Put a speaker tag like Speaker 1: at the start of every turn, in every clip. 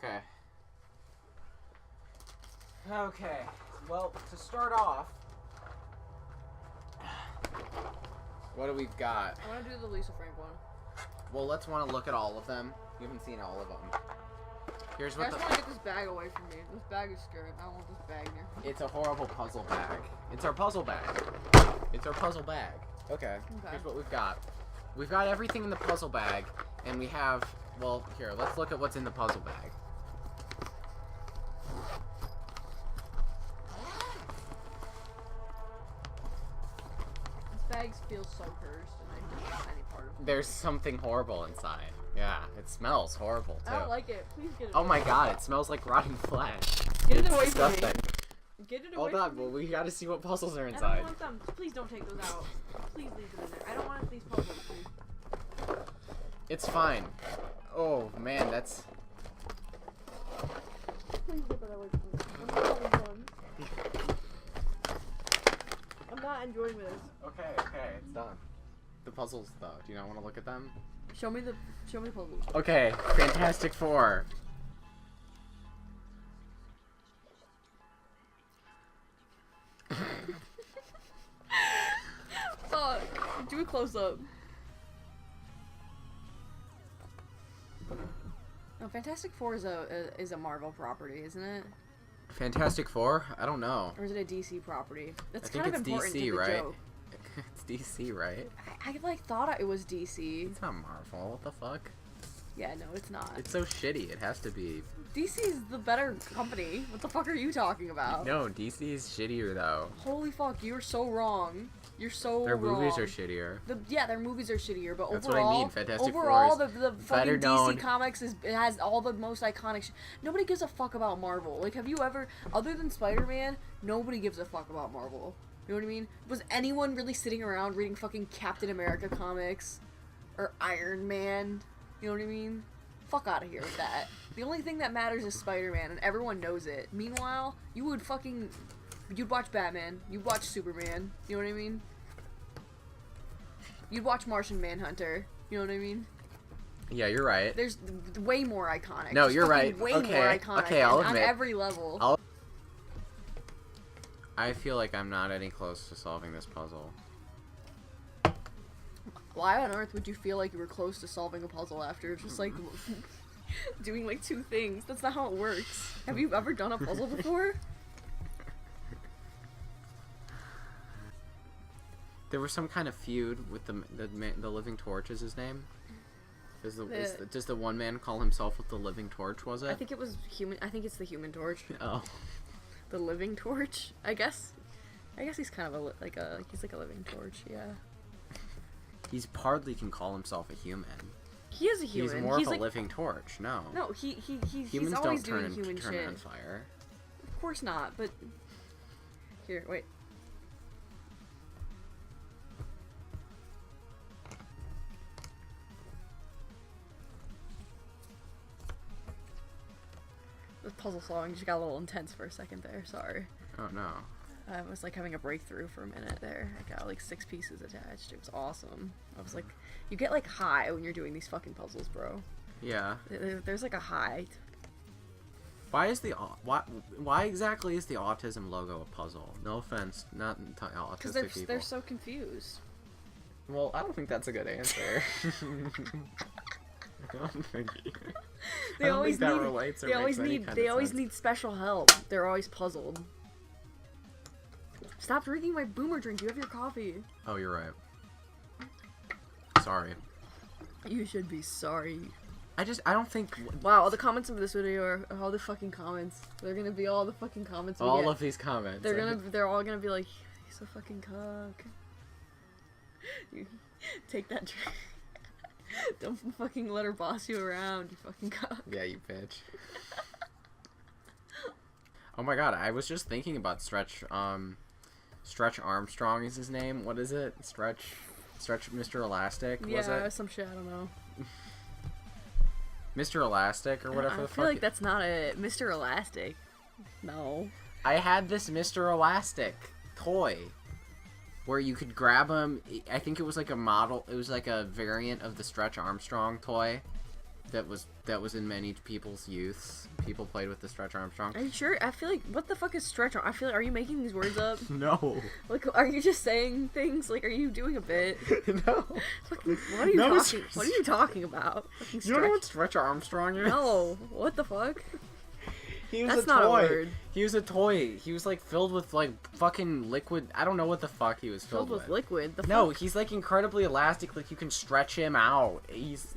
Speaker 1: Okay. Okay. Well, to start off, what do we got?
Speaker 2: I want to do the Lisa Frank one.
Speaker 1: Well, let's want to look at all of them. You haven't seen all of them. Here's
Speaker 2: I
Speaker 1: what
Speaker 2: just want to get this bag away from me. This bag is scary. I don't want this bag near.
Speaker 1: It's a horrible puzzle bag. It's our puzzle bag. It's our puzzle bag. Okay. Here's what we've got. We've got everything in the puzzle bag, and we have, well, here, let's look at what's in the puzzle bag.
Speaker 2: This bag feels so cursed, and I don't want any part of it.
Speaker 1: There's something horrible inside. Yeah, it smells horrible, too.
Speaker 2: I don't like it. Please get it
Speaker 1: Oh
Speaker 2: away.
Speaker 1: my god, it smells like rotting flesh.
Speaker 2: Get it
Speaker 1: It's
Speaker 2: away from me.
Speaker 1: disgusting.
Speaker 2: Get it away
Speaker 1: Hold
Speaker 2: from
Speaker 1: on,
Speaker 2: me.
Speaker 1: well, we gotta see what puzzles are
Speaker 2: I don't
Speaker 1: inside.
Speaker 2: want them. Please don't take those out. Please leave them in there. I don't want these puzzles, please.
Speaker 1: It's fine. Oh, man, that's...
Speaker 2: Please get that away from me. I'm not having fun. I'm not enjoying this.
Speaker 1: Okay, it's done. The puzzles, though, do you not want to look at them?
Speaker 2: Show me the puzzles.
Speaker 1: Okay, Fantastic Four.
Speaker 2: Do a close up. No, Fantastic Four is a Marvel property, isn't it?
Speaker 1: Fantastic Four? I don't know.
Speaker 2: Or is it a DC property? That's
Speaker 1: I think
Speaker 2: kind of
Speaker 1: it's
Speaker 2: important
Speaker 1: DC,
Speaker 2: to the
Speaker 1: right?
Speaker 2: joke.
Speaker 1: It's DC, right?
Speaker 2: I like thought it was DC.
Speaker 1: It's not Marvel. What the fuck?
Speaker 2: Yeah, no, it's not.
Speaker 1: It's so shitty. It has to be.
Speaker 2: DC is the better company. What the fuck are you talking about?
Speaker 1: No, DC is shittier though.
Speaker 2: Holy fuck, you're so wrong. You're so
Speaker 1: Their
Speaker 2: wrong.
Speaker 1: movies are shittier.
Speaker 2: Yeah, their movies are shittier, but
Speaker 1: That's what I
Speaker 2: overall,
Speaker 1: mean, Fantastic Four
Speaker 2: overall,
Speaker 1: is
Speaker 2: the
Speaker 1: better
Speaker 2: fucking
Speaker 1: known.
Speaker 2: DC Comics it has all the most iconic shit. Nobody gives a fuck about Marvel. Like, have you ever, other than Spider-Man, nobody gives a fuck about Marvel. You know what I mean? Was anyone really sitting around reading fucking Captain America comics? Or Iron Man? You know what I mean? Fuck out of here with that. The only thing that matters is Spider-Man, and everyone knows it. Meanwhile, you'd watch Batman, you'd watch Superman, you know what I mean? You'd watch Martian Manhunter, you know what I mean?
Speaker 1: Yeah, you're right.
Speaker 2: There's way more iconic.
Speaker 1: No,
Speaker 2: Just
Speaker 1: you're
Speaker 2: fucking
Speaker 1: right.
Speaker 2: Way
Speaker 1: Okay,
Speaker 2: more iconic.
Speaker 1: okay, I'll
Speaker 2: on
Speaker 1: admit.
Speaker 2: every level.
Speaker 1: I feel like I'm not any close to solving this puzzle.
Speaker 2: Why on earth would you feel like you were close to solving a puzzle after just like doing like two things? That's not how it works. Have you ever done a puzzle before?
Speaker 1: There was some kind of feud with the Living Torch. Is his name? Does the one man call himself with the Living Torch? Was it?
Speaker 2: I think it was human. I think it's the Human Torch.
Speaker 1: Oh.
Speaker 2: The Living Torch. I guess he's kind of he's like a living torch. Yeah.
Speaker 1: He's hardly can call himself a human.
Speaker 2: He is a human.
Speaker 1: He's more of a
Speaker 2: like,
Speaker 1: living torch. No.
Speaker 2: No, he's
Speaker 1: Humans
Speaker 2: always
Speaker 1: don't
Speaker 2: doing human
Speaker 1: turn
Speaker 2: shit.
Speaker 1: on fire.
Speaker 2: Of course not, but here, wait. The puzzle solving just got a little intense for a second there. Sorry.
Speaker 1: Oh no.
Speaker 2: I was like having a breakthrough for a minute there. I got like 6 pieces attached. It was awesome. I was like, you get like high when you're doing these fucking puzzles, bro.
Speaker 1: Yeah.
Speaker 2: There's like a high.
Speaker 1: Why exactly is the autism logo a puzzle? No offense, not autistic
Speaker 2: Because
Speaker 1: people.
Speaker 2: they're so confused.
Speaker 1: Well, I don't think that's a good answer. I don't think
Speaker 2: They always
Speaker 1: that
Speaker 2: need.
Speaker 1: relates or
Speaker 2: They always
Speaker 1: makes any
Speaker 2: need.
Speaker 1: kind
Speaker 2: They
Speaker 1: of
Speaker 2: always
Speaker 1: sense.
Speaker 2: need special help. They're always puzzled. Stop drinking my boomer drink. You have your coffee.
Speaker 1: Oh, you're right. Sorry.
Speaker 2: You should be sorry.
Speaker 1: I don't think
Speaker 2: Wow, all the comments of this video are all the fucking comments. They're gonna be all the fucking comments.
Speaker 1: all of these comments.
Speaker 2: They're all gonna be like, he's a fucking cock. You take that drink. Don't fucking let her boss you around, you fucking cock.
Speaker 1: Yeah, you bitch. Oh my god, I was just thinking about Stretch Armstrong is his name. What is it? Stretch Mr. Elastic, was
Speaker 2: Yeah,
Speaker 1: it?
Speaker 2: some shit, I don't know.
Speaker 1: Mr. Elastic or whatever
Speaker 2: I
Speaker 1: the
Speaker 2: feel
Speaker 1: fuck.
Speaker 2: like that's not it. Mr. Elastic. No.
Speaker 1: I had this Mr. Elastic toy where you could grab him. I think it was like a model. It was like a variant of the Stretch Armstrong toy. that was in many people's youths. People played with the Stretch Armstrong.
Speaker 2: Are you sure? I feel like, what the fuck is Stretch Armstrong? I feel like, are you making these words up?
Speaker 1: No.
Speaker 2: Like, are you just saying things? Like, are you doing a bit?
Speaker 1: No.
Speaker 2: What are you talking? What are you talking about?
Speaker 1: You don't know what Stretch Armstrong is?
Speaker 2: No. What the fuck?
Speaker 1: He was
Speaker 2: That's
Speaker 1: a
Speaker 2: not
Speaker 1: toy.
Speaker 2: a word.
Speaker 1: He was a toy. He was like filled with like fucking liquid. I don't know what the fuck he was filled
Speaker 2: With liquid. The
Speaker 1: No,
Speaker 2: fuck?
Speaker 1: he's like incredibly elastic. Like you can stretch him out. He's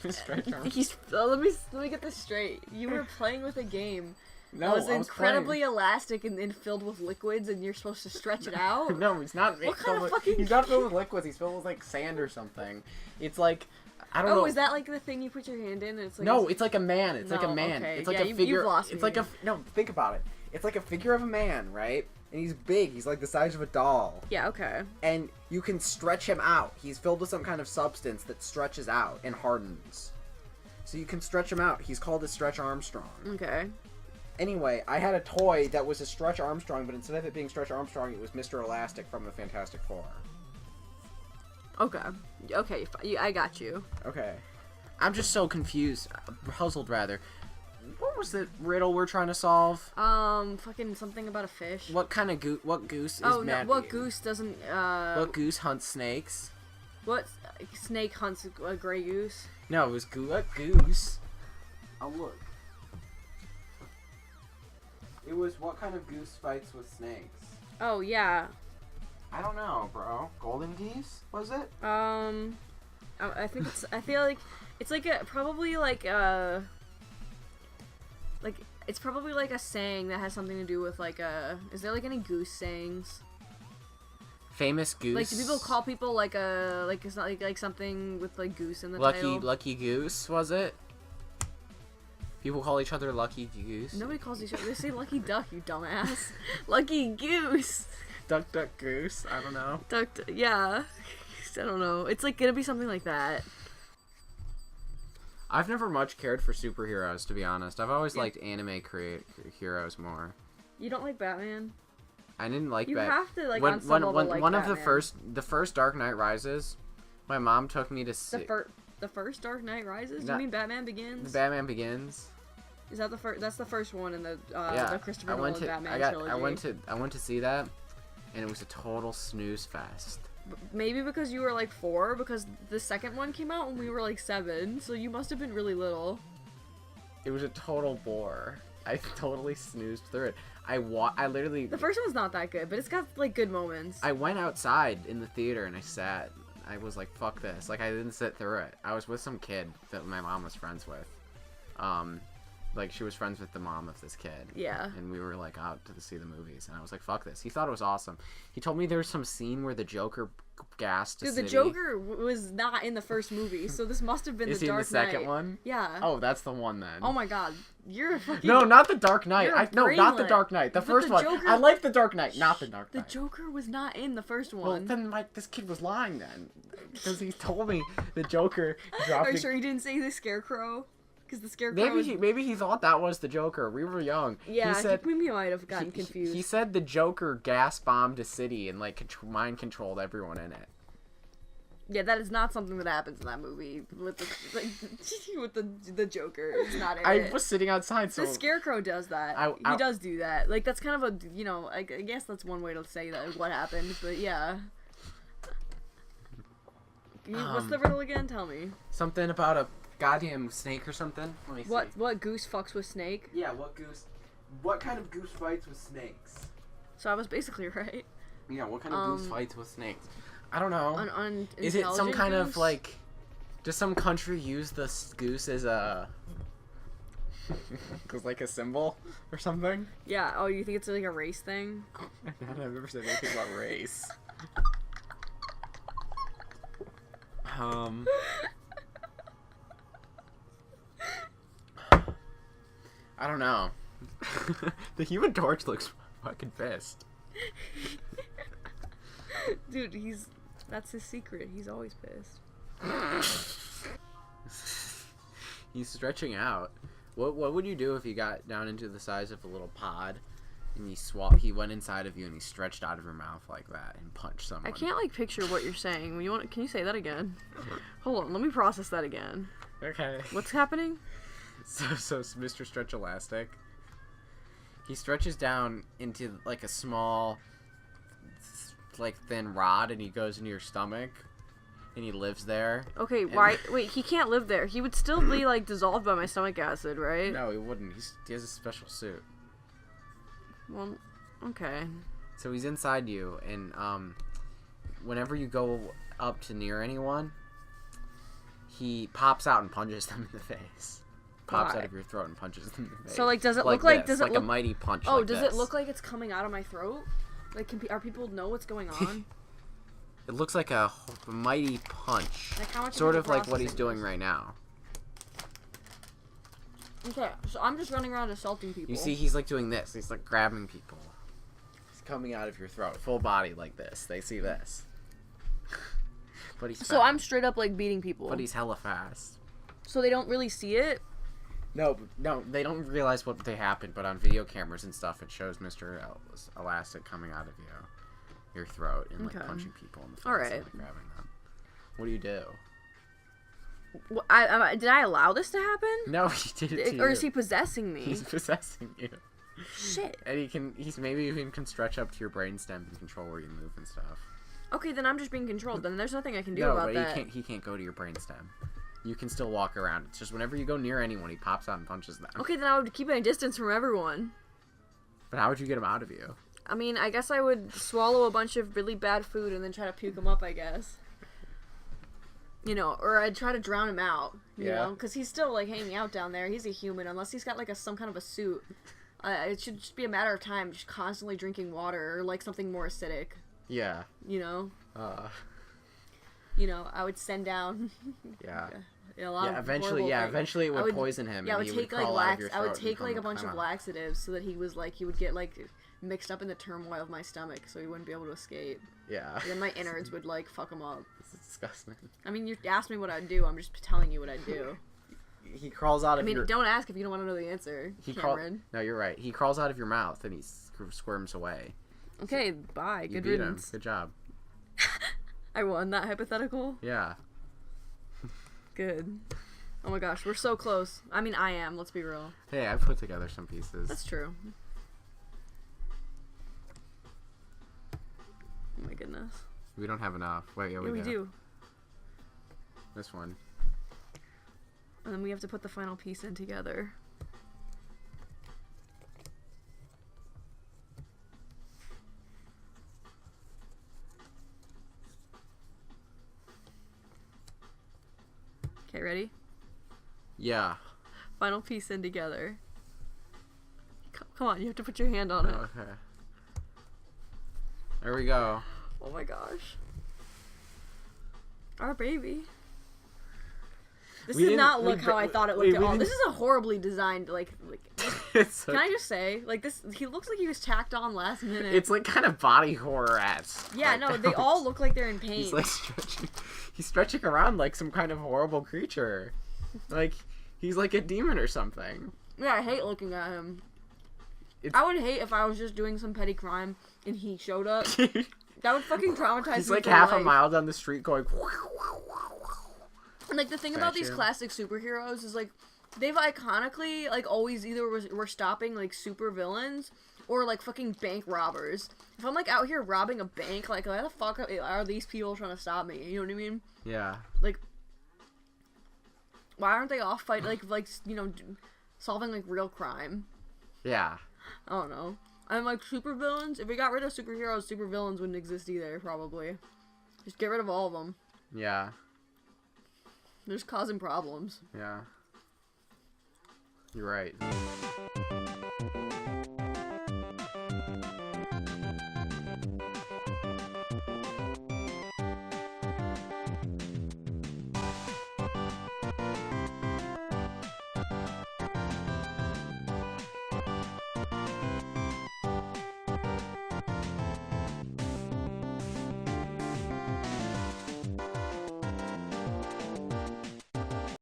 Speaker 1: Stretch Armstrong.
Speaker 2: Let me get this straight. You were playing with a game.
Speaker 1: No,
Speaker 2: that was
Speaker 1: I
Speaker 2: incredibly elastic and filled with liquids, and you're supposed to stretch it out.
Speaker 1: No, he's not.
Speaker 2: What kind of fucking
Speaker 1: He's not filled with liquids. He's filled with like sand or something. It's like I don't know.
Speaker 2: Oh, is that like the thing you put your hand in? And it's like
Speaker 1: no, it's like a man. It's like a
Speaker 2: No,
Speaker 1: man.
Speaker 2: okay.
Speaker 1: It's like
Speaker 2: Yeah,
Speaker 1: a
Speaker 2: you've
Speaker 1: figure.
Speaker 2: lost
Speaker 1: It's
Speaker 2: me.
Speaker 1: like a no. Think about it. It's like a figure of a man, right? And he's big. He's like the size of a doll.
Speaker 2: Yeah, okay.
Speaker 1: And you can stretch him out. He's filled with some kind of substance that stretches out and hardens. So you can stretch him out. He's called a Stretch Armstrong.
Speaker 2: Okay.
Speaker 1: Anyway, I had a toy that was a Stretch Armstrong, but instead of it being Stretch Armstrong, it was Mr. Elastic from the Fantastic Four.
Speaker 2: Okay. Okay, I got you.
Speaker 1: Okay. I'm just so confused. Puzzled, rather. What was the riddle we're trying to solve?
Speaker 2: Fucking something about a fish.
Speaker 1: What kind of what goose is
Speaker 2: Oh, no,
Speaker 1: Matt
Speaker 2: what
Speaker 1: being?
Speaker 2: goose doesn't,
Speaker 1: What goose hunts snakes?
Speaker 2: what snake hunts a gray goose?
Speaker 1: No, it was what goose? Oh, look. It was what kind of goose fights with snakes?
Speaker 2: Oh, yeah.
Speaker 1: I don't know, bro. Golden geese? Was it?
Speaker 2: I think I feel like it's like probably like it's probably like a saying that has something to do with like is there like any goose sayings?
Speaker 1: Famous goose.
Speaker 2: Like, do people call people like it's not like something with like goose in the
Speaker 1: Lucky
Speaker 2: title?
Speaker 1: Lucky Goose, was it? People call each other Lucky Goose.
Speaker 2: Nobody calls each other. They say Lucky Duck, you dumbass. Lucky Goose.
Speaker 1: Duck Duck Goose. I don't know.
Speaker 2: Yeah. I don't know. It's like gonna be something like that.
Speaker 1: I've never much cared for superheroes, to be honest. I've always liked anime heroes more.
Speaker 2: You don't like Batman?
Speaker 1: I didn't like
Speaker 2: You
Speaker 1: Batman.
Speaker 2: have to like on some level like
Speaker 1: one
Speaker 2: Batman.
Speaker 1: of the first Dark Knight Rises, my mom took me to see
Speaker 2: The first Dark Knight Rises? Do
Speaker 1: Not-
Speaker 2: you mean Batman Begins?
Speaker 1: Batman Begins.
Speaker 2: Is that the first? That's the first one in the Christopher
Speaker 1: I went
Speaker 2: Nolan
Speaker 1: to
Speaker 2: Batman trilogy.
Speaker 1: I went to see that, and it was a total snooze fest.
Speaker 2: Maybe because you were like 4, because the second one came out when we were like 7, so you must have been really little.
Speaker 1: It was a total bore. I totally snoozed through it. I literally.
Speaker 2: The first one's not that good, but it's got like good moments.
Speaker 1: I went outside in the theater and I sat. I was like, fuck this. Like, I didn't sit through it. I was with some kid that my mom was friends with. Like, she was friends with the mom of this kid.
Speaker 2: Yeah.
Speaker 1: And we were, like, out to see the movies. And I was like, fuck this. He thought it was awesome. He told me there was some scene where the Joker gassed a
Speaker 2: Dude,
Speaker 1: city.
Speaker 2: the Joker was not in the first movie, so this must have been
Speaker 1: Is
Speaker 2: the
Speaker 1: he in
Speaker 2: Dark
Speaker 1: the second
Speaker 2: Knight.
Speaker 1: one?
Speaker 2: Yeah.
Speaker 1: Oh, that's the one then.
Speaker 2: Oh my god. You're a fucking...
Speaker 1: No, not the Dark Knight.
Speaker 2: You're a
Speaker 1: No, not the
Speaker 2: brainlet.
Speaker 1: Dark Knight. The
Speaker 2: But
Speaker 1: first
Speaker 2: the
Speaker 1: one.
Speaker 2: Joker-
Speaker 1: I like the Dark Knight, not the Dark
Speaker 2: The
Speaker 1: Knight.
Speaker 2: Joker was not in the first
Speaker 1: Well,
Speaker 2: one.
Speaker 1: then this kid was lying then. Because he told me the Joker dropped
Speaker 2: Are you sure you didn't say the Scarecrow? Because the Scarecrow
Speaker 1: Maybe he thought that was the Joker. We were young.
Speaker 2: Yeah,
Speaker 1: he said,
Speaker 2: we might have gotten confused.
Speaker 1: He said the Joker gas bombed a city and like mind controlled everyone in it.
Speaker 2: Yeah, that is not something that happens in that movie with the with the Joker. It's not in it.
Speaker 1: I was sitting outside, so
Speaker 2: The Scarecrow does that. He does do that. Like, that's kind of a, I guess that's one way to say that what happened, but yeah. What's the riddle again? Tell me.
Speaker 1: Something about a goddamn snake or something. Let me see.
Speaker 2: What goose fucks with snake?
Speaker 1: Yeah, what kind of goose fights with snakes?
Speaker 2: So I was basically right.
Speaker 1: Yeah, what kind of goose fights with snakes? I don't know. Is it some
Speaker 2: Unintelligent
Speaker 1: kind
Speaker 2: goose?
Speaker 1: of like? Does some country use the goose as a? Cause like a symbol or something?
Speaker 2: Yeah. Oh, you think it's like a race thing?
Speaker 1: I've never said anything about race. I don't know. The Human Torch looks fucking pissed.
Speaker 2: Dude, that's his secret. He's always pissed.
Speaker 1: He's stretching out. What would you do if you got down into the size of a little pod and he went inside of you and he stretched out of your mouth like that and punched someone?
Speaker 2: I can't like picture what you're saying. Can you say that again? Hold on, let me process that again.
Speaker 1: Okay.
Speaker 2: What's happening?
Speaker 1: So Mr. Stretch Elastic, he stretches down into like a small, like thin rod, and he goes into your stomach, and he lives there.
Speaker 2: Okay,
Speaker 1: and...
Speaker 2: why? Wait, he can't live there. He would still be like dissolved by my stomach acid, right?
Speaker 1: No, he wouldn't. He has a special suit.
Speaker 2: Well, okay.
Speaker 1: So he's inside you, and whenever you go up to near anyone, he pops out and punches them in the face. Pops
Speaker 2: Why?
Speaker 1: out of your throat and punches them in the face.
Speaker 2: So like, does it
Speaker 1: like
Speaker 2: look like?
Speaker 1: this,
Speaker 2: Does it
Speaker 1: like
Speaker 2: look
Speaker 1: a mighty punch?
Speaker 2: Oh,
Speaker 1: like
Speaker 2: does
Speaker 1: this.
Speaker 2: it look like it's coming out of my throat? Like, are people know what's going on?
Speaker 1: It looks like a mighty punch.
Speaker 2: Like how much?
Speaker 1: Sort of like what he's doing right now.
Speaker 2: Okay, so I'm just running around assaulting people.
Speaker 1: You see, he's like doing this. He's like grabbing people. He's coming out of your throat, full body like this. They see this. But he's
Speaker 2: So
Speaker 1: fast.
Speaker 2: I'm straight up like beating people.
Speaker 1: But he's hella fast.
Speaker 2: So they don't really see it.
Speaker 1: No, they don't realize what they happened. But on video cameras and stuff, it shows Mr. Elastic coming out of your throat and like
Speaker 2: Okay.
Speaker 1: punching people in the face
Speaker 2: All right.
Speaker 1: and like, grabbing them. What do you do?
Speaker 2: Did I allow this to happen?
Speaker 1: No, he did it to you.
Speaker 2: Or is he possessing me?
Speaker 1: He's possessing you.
Speaker 2: Shit.
Speaker 1: And he's maybe even can stretch up to your brainstem and control where you move and stuff.
Speaker 2: Okay, then I'm just being controlled. Then there's nothing I can do
Speaker 1: No,
Speaker 2: about
Speaker 1: but
Speaker 2: that.
Speaker 1: he can't go to your brainstem. You can still walk around. It's just whenever you go near anyone, he pops out and punches them.
Speaker 2: Okay, then I would keep my distance from everyone.
Speaker 1: But how would you get him out of you?
Speaker 2: I mean, I guess I would swallow a bunch of really bad food and then try to puke him up, I guess. You know, or I'd try to drown him out, you know? Because he's still, like, hanging out down there. He's a human, unless he's got, like, some kind of a suit. It should just be a matter of time, just constantly drinking water or, like, something more acidic.
Speaker 1: Yeah.
Speaker 2: You know?
Speaker 1: Uh.
Speaker 2: You know, I would send down...
Speaker 1: Yeah.
Speaker 2: A lot of
Speaker 1: eventually,
Speaker 2: horrible things.
Speaker 1: Eventually it would poison him.
Speaker 2: Yeah, I
Speaker 1: and
Speaker 2: would
Speaker 1: he
Speaker 2: take
Speaker 1: would
Speaker 2: like
Speaker 1: crawl out of your
Speaker 2: I would
Speaker 1: throat and
Speaker 2: take like a
Speaker 1: come
Speaker 2: bunch of
Speaker 1: out.
Speaker 2: laxatives so that he was like he would get like mixed up in the turmoil of my stomach, so he wouldn't be able to escape.
Speaker 1: Yeah.
Speaker 2: And then my innards would like fuck him up.
Speaker 1: It's disgusting.
Speaker 2: I mean, you asked me what I'd do. I'm just telling you what I'd do.
Speaker 1: He crawls out of
Speaker 2: I mean,
Speaker 1: your...
Speaker 2: don't ask if you don't want to know the answer, Cameron.
Speaker 1: No, you're right. He crawls out of your mouth and he squirms away.
Speaker 2: Okay, bye.
Speaker 1: You
Speaker 2: Good
Speaker 1: beat him.
Speaker 2: riddance.
Speaker 1: Good job.
Speaker 2: I won that hypothetical.
Speaker 1: Yeah.
Speaker 2: Good. Oh my gosh, we're so close. I mean, I am. Let's be real.
Speaker 1: Hey, I put together some pieces.
Speaker 2: That's true. Oh my goodness.
Speaker 1: We don't have enough. Wait, yeah,
Speaker 2: Yeah, we do.
Speaker 1: This one.
Speaker 2: And then we have to put the final piece in together. Okay, ready?
Speaker 1: Yeah.
Speaker 2: Final piece in together. Come on, you have to put your hand on it.
Speaker 1: Okay. There we go.
Speaker 2: Oh my gosh. Our baby. This
Speaker 1: We
Speaker 2: did not
Speaker 1: didn't-
Speaker 2: look
Speaker 1: we-
Speaker 2: how I thought it
Speaker 1: we
Speaker 2: looked at all.
Speaker 1: didn't-
Speaker 2: This is a horribly designed, like
Speaker 1: It's
Speaker 2: can I just say, like this, he looks like he was tacked on last minute.
Speaker 1: It's like kind of body horror-esque.
Speaker 2: Yeah,
Speaker 1: like,
Speaker 2: no, they all look like they're in pain.
Speaker 1: He's like stretching. He's stretching around like some kind of horrible creature. Like he's like a demon or something.
Speaker 2: Yeah, I hate looking at him.
Speaker 1: It's-
Speaker 2: I would hate if I was just doing some petty crime and he showed up. That would fucking traumatize
Speaker 1: He's
Speaker 2: me
Speaker 1: like
Speaker 2: for
Speaker 1: half
Speaker 2: life.
Speaker 1: a mile down the street going.
Speaker 2: And like the thing about these
Speaker 1: Statue.
Speaker 2: classic superheroes is like they've iconically like always either were stopping like super villains or like fucking bank robbers. If I'm like out here robbing a bank, like why the fuck are these people trying to stop me? You know what I mean?
Speaker 1: Yeah.
Speaker 2: Like why aren't they off fight like you know solving like real crime?
Speaker 1: Yeah.
Speaker 2: I don't know. And like super villains, if we got rid of superheroes, super villains wouldn't exist either probably. Just get rid of all of them.
Speaker 1: Yeah.
Speaker 2: They're just causing problems.
Speaker 1: Yeah. You're right.